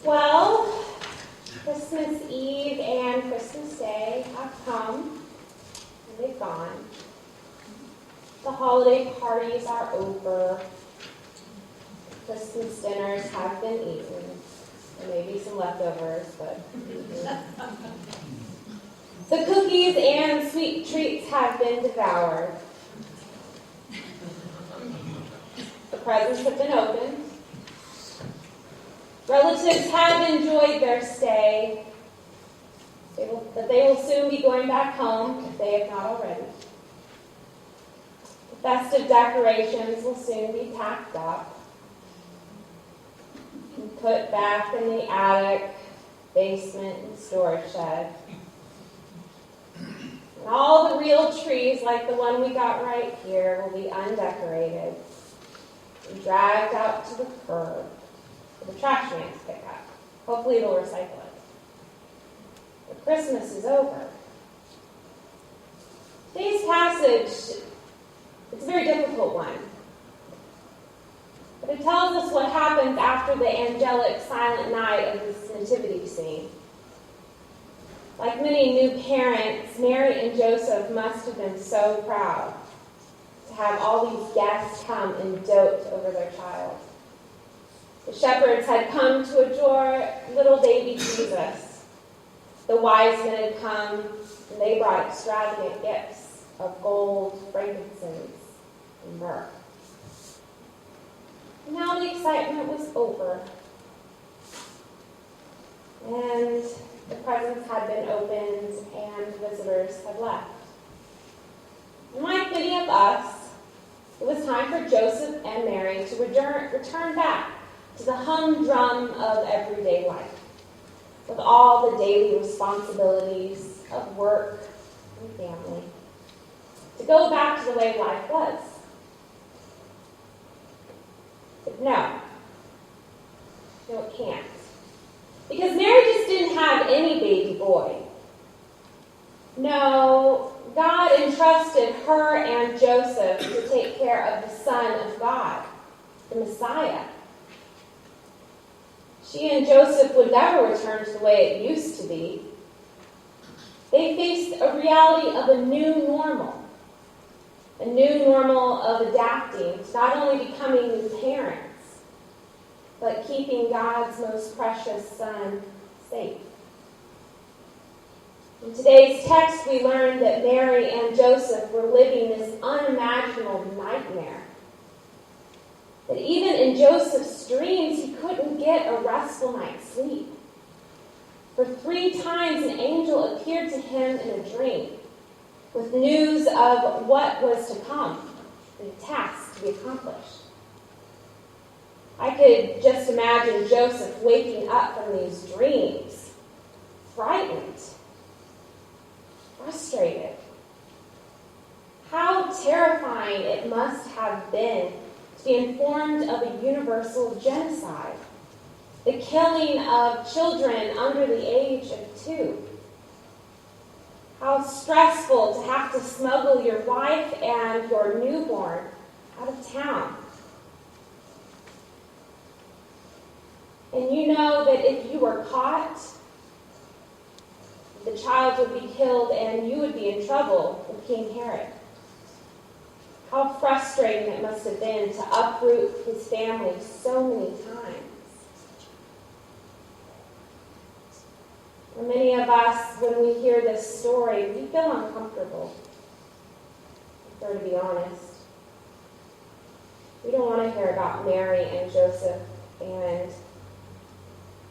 Well, Christmas Eve and Christmas Day have come, and they've gone. The holiday parties are over. Christmas dinners have been eaten. There may be some leftovers, but the cookies and sweet treats have been devoured. The presents have been opened. Relatives have enjoyed their stay, but they will soon be going back home if they have not already. The festive decorations will soon be packed up and put back in the attic, basement, and storage shed. And all the real trees, like the one we got right here, will be undecorated and dragged out to the curb for the trash man to pick up. Hopefully they'll recycle it. But Christmas is over. Today's passage, it's a very difficult one. But it tells us what happens after the angelic silent night of this nativity scene. Like many new parents, Mary and Joseph must have been so proud to have all these guests come and dote over their child. The shepherds had come to adore little baby Jesus. The wise men had come, and they brought extravagant gifts of gold, frankincense, and myrrh. And now the excitement was over, and the presents had been opened, and visitors had left. And like many of us, it was time for Joseph and Mary to return back to the humdrum of everyday life, with all the daily responsibilities of work and family, to go back to the way life was. But no, it can't. Because Mary just didn't have any baby boy. No, God entrusted her and Joseph to take care of the Son of God, the Messiah. She and Joseph would never return to the way it used to be. They faced a reality of a new normal of adapting to not only becoming new parents, but keeping God's most precious Son safe. In today's text, we learn that Mary and Joseph were living this unimaginable nightmare. That even in Joseph's dreams, he couldn't get a restful night's sleep. For 3 times an angel appeared to him in a dream with news of what was to come and a task to be accomplished. I could just imagine Joseph waking up from these dreams, frightened, frustrated. How terrifying it must have been to be informed of a universal genocide, the killing of children under the age of 2. How stressful to have to smuggle your wife and your newborn out of town. And you know that if you were caught, the child would be killed and you would be in trouble with King Herod. How frustrating it must have been to uproot his family so many times. For many of us, when we hear this story, we feel uncomfortable, if we're to be honest. We don't want to hear about Mary and Joseph and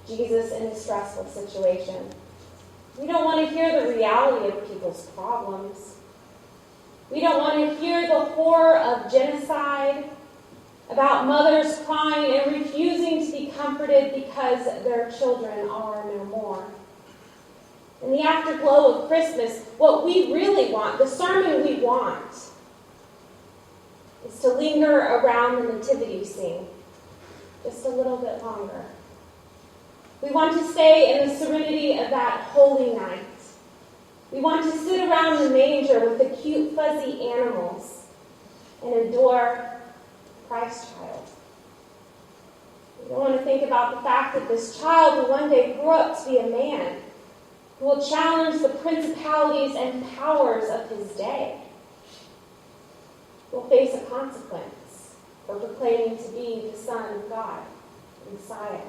Jesus in a stressful situation. We don't want to hear the reality of people's problems. We don't want to hear the horror of genocide, about mothers crying and refusing to be comforted because their children are no more. In the afterglow of Christmas, what we really want, the sermon we want, is to linger around the nativity scene just a little bit longer. We want to stay in the serenity of that holy night. We want to sit around the manger with the cute, fuzzy animals and adore Christ child. We don't want to think about the fact that this child will one day grow up to be a man who will challenge the principalities and powers of his day. Will face a consequence for proclaiming to be the Son of God, the Messiah.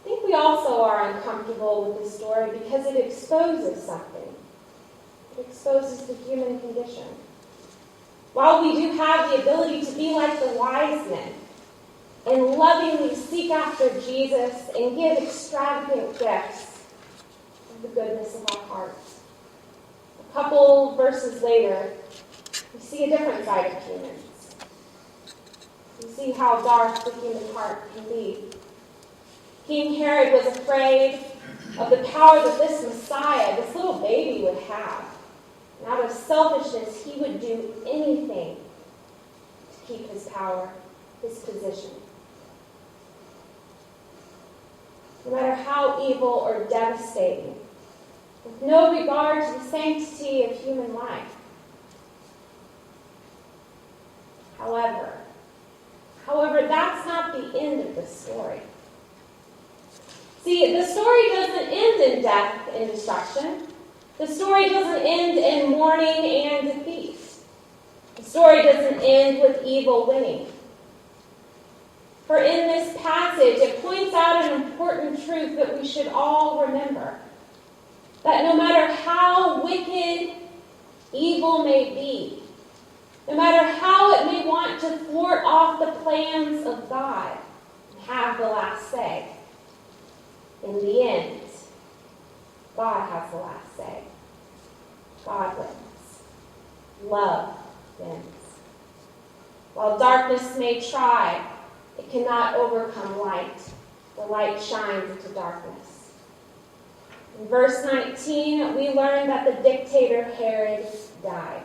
I think we also are uncomfortable with this story because it exposes something. It exposes the human condition. While we do have the ability to be like the wise men and lovingly seek after Jesus and give extravagant gifts of the goodness of our hearts, a couple verses later, we see a different side of humans. We see how dark the human heart can be. King Herod was afraid of the power that this Messiah, this little baby, would have. And out of selfishness, he would do anything to keep his power, his position. No matter how evil or devastating, with no regard to the sanctity of human life. However, that's not the end of the story. See, the story doesn't end in death and destruction. The story doesn't end in mourning and defeat. The story doesn't end with evil winning. For in this passage, it points out an important truth that we should all remember. That no matter how wicked evil may be, no matter how it may want to thwart off the plans of God and have the last say, in the end, God has the last say. God wins. Love wins. While darkness may try, it cannot overcome light. The light shines into darkness. In verse 19, we learn that the dictator Herod died.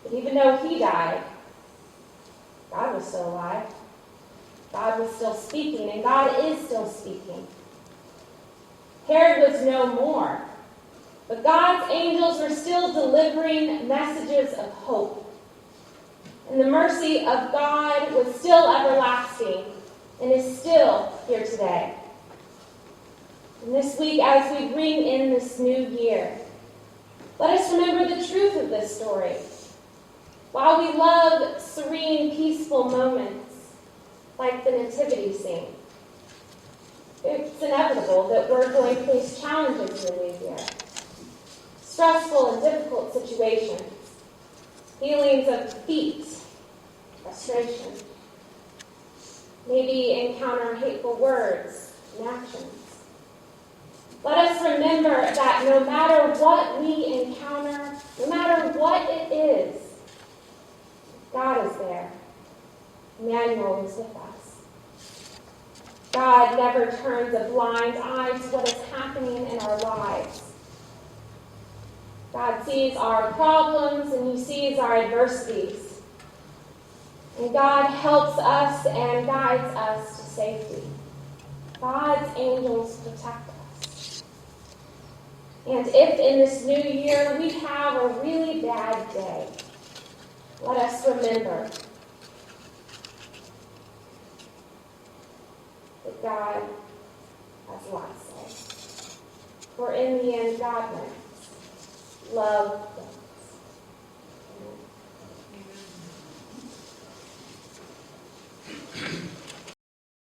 But even though he died, God was still alive. God was still speaking, and God is still speaking. Herod was no more, but God's angels were still delivering messages of hope. And the mercy of God was still everlasting and is still here today. And this week, as we bring in this new year, let us remember the truth of this story. While we love serene, peaceful moments, like the nativity scene, it's inevitable that we're going to face challenges in the new year. Stressful and difficult situations, feelings of defeat, frustration, maybe encounter hateful words and actions. Let us remember that no matter what we encounter, no matter what it is, God is there. Emmanuel is with us. God never turns a blind eye to what is happening in our lives. God sees our problems and He sees our adversities. And God helps us and guides us to safety. God's angels protect us. And if in this new year we have a really bad day, let us remember that God has the last say. For in the end, God wins. Love wins.